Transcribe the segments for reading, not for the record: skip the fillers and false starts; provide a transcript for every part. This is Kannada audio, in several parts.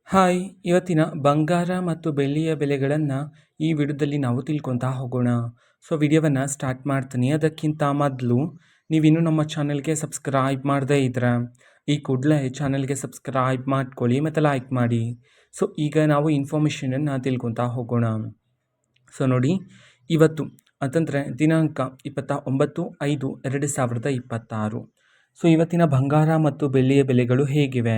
ಹಾಯ್, ಇವತ್ತಿನ ಬಂಗಾರ ಮತ್ತು ಬೆಳ್ಳಿಯ ಬೆಲೆಗಳನ್ನು ಈ ವಿಡಿಯೋದಲ್ಲಿ ನಾವು ತಿಳ್ಕೊತಾ ಹೋಗೋಣ. ವಿಡಿಯೋವನ್ನು ಸ್ಟಾರ್ಟ್ ಮಾಡ್ತೀನಿ. ಅದಕ್ಕಿಂತ ಮೊದಲು ನೀವಿನ್ನೂ ನಮ್ಮ ಚಾನಲ್ಗೆ ಸಬ್ಸ್ಕ್ರೈಬ್ ಮಾಡದೇ ಇದ್ರೆ ಈ ಕೂಡಲೇ ಚಾನಲ್ಗೆ ಸಬ್ಸ್ಕ್ರೈಬ್ ಮಾಡ್ಕೊಳ್ಳಿ ಮತ್ತು ಲೈಕ್ ಮಾಡಿ. ಈಗ ನಾವು ಇನ್ಫಾರ್ಮೇಷನನ್ನು ತಿಳ್ಕೊತಾ ಹೋಗೋಣ. ನೋಡಿ, ಇವತ್ತು ಅಂತಂದರೆ ದಿನಾಂಕ 29/5/2026. ಇವತ್ತಿನ ಬಂಗಾರ ಮತ್ತು ಬೆಳ್ಳಿಯ ಬೆಲೆಗಳು ಹೇಗಿವೆ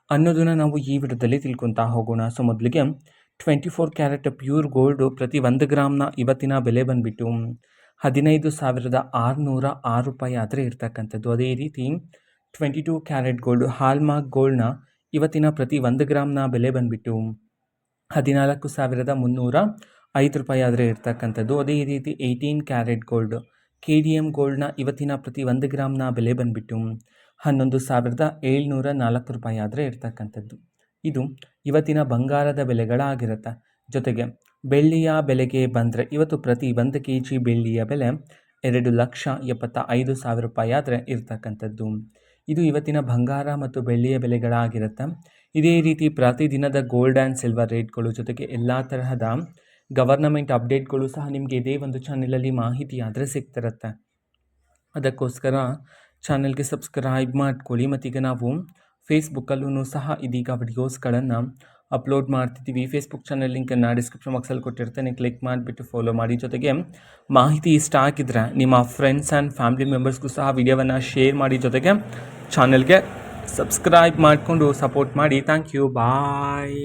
ಅನ್ನೋದನ್ನು ನಾವು ಈ ವಿಡಿಯೋದಲ್ಲಿ ತಿಳ್ಕೊತಾ ಹೋಗೋಣ. ಮೊದಲಿಗೆ 24 ಕ್ಯಾರೆಟ್ ಪ್ಯೂರ್ ಗೋಲ್ಡು ಪ್ರತಿ 1 ಗ್ರಾಮ್ನ ಇವತ್ತಿನ ಬೆಲೆ ಬಂದುಬಿಟ್ಟು 15,606 ರೂಪಾಯಿ ಆದರೆ ಇರ್ತಕ್ಕಂಥದ್ದು. ಅದೇ ರೀತಿ 22 ಕ್ಯಾರೆಟ್ ಗೋಲ್ಡು ಹಾಲ್ಮಾರ್ಕ್ ಗೋಲ್ಡ್ನ ಇವತ್ತಿನ ಪ್ರತಿ 1 ಗ್ರಾಮ್ನ ಬೆಲೆ ಬಂದುಬಿಟ್ಟು 14,305 ರೂಪಾಯಿ ಆದರೆ ಇರ್ತಕ್ಕಂಥದ್ದು. ಅದೇ ರೀತಿ 18 ಕ್ಯಾರೆಟ್ ಗೋಲ್ಡ್ KDM ಗೋಲ್ಡ್ನ ಇವತ್ತಿನ ಪ್ರತಿ 1 ಗ್ರಾಮ್ನ ಬೆಲೆ ಬಂದುಬಿಟ್ಟು 11,704 ರೂಪಾಯಿ ಆದರೆ ಇರ್ತಕ್ಕಂಥದ್ದು. ಇದು ಇವತ್ತಿನ ಬಂಗಾರದ ಬೆಲೆಗಳಾಗಿರುತ್ತೆ. ಜೊತೆಗೆ ಬೆಳ್ಳಿಯ ಬೆಲೆಗೆ ಬಂದರೆ ಇವತ್ತು ಪ್ರತಿ 1 kg ಬೆಳ್ಳಿಯ ಬೆಲೆ 2,75,000 ರೂಪಾಯಿ ಆದರೆ ಇರ್ತಕ್ಕಂಥದ್ದು. ಇದು ಇವತ್ತಿನ ಬಂಗಾರ ಮತ್ತು ಬೆಳ್ಳಿಯ ಬೆಲೆಗಳಾಗಿರುತ್ತೆ. ಇದೇ ರೀತಿ ಪ್ರತಿದಿನದ ಗೋಲ್ಡ್ ಆ್ಯಂಡ್ ಸಿಲ್ವರ್ ರೇಟ್ಗಳು ಜೊತೆಗೆ ಎಲ್ಲ ತರಹದ ಗವರ್ನಮೆಂಟ್ ಅಪ್ಡೇಟ್ಗಳು ಸಹ ನಿಮಗೆ ಇದೇ ಒಂದು ಚಾನಲಲ್ಲಿ ಮಾಹಿತಿ ಆದರೆ ಸಿಗ್ತಿರುತ್ತೆ. ಅದಕ್ಕೋಸ್ಕರ ಚಾನಲ್ಗೆ ಸಬ್ಸ್ಕ್ರೈಬ್ ಮಾಡ್ಕೊಳ್ಳಿ. ಮತ್ತೀಗ ನಾವು ಫೇಸ್ಬುಕ್ಕಲ್ಲೂ ಸಹ ಇದೀಗ ವಿಡಿಯೋಸ್ಗಳನ್ನು ಅಪ್ಲೋಡ್ ಮಾಡ್ತಿದ್ದೀವಿ. ಫೇಸ್ಬುಕ್ ಚಾನಲ್ ಲಿಂಕನ್ನು ಡಿಸ್ಕ್ರಿಪ್ಷನ್ ಬಾಕ್ಸಲ್ಲಿ ಕೊಟ್ಟಿರ್ತೇನೆ, ಕ್ಲಿಕ್ ಮಾಡಿಬಿಟ್ಟು ಫಾಲೋ ಮಾಡಿ. ಜೊತೆಗೆ ಮಾಹಿತಿ ಇಷ್ಟ ಆಗಿದ್ರೆ ನಿಮ್ಮ ಫ್ರೆಂಡ್ಸ್ ಆ್ಯಂಡ್ ಫ್ಯಾಮಿಲಿ ಮೆಂಬರ್ಸ್ಗೂ ಸಹ ವಿಡಿಯೋವನ್ನು ಶೇರ್ ಮಾಡಿ. ಜೊತೆಗೆ ಚಾನಲ್ಗೆ ಸಬ್ಸ್ಕ್ರೈಬ್ ಮಾಡಿಕೊಂಡು ಸಪೋರ್ಟ್ ಮಾಡಿ. Thank you, bye.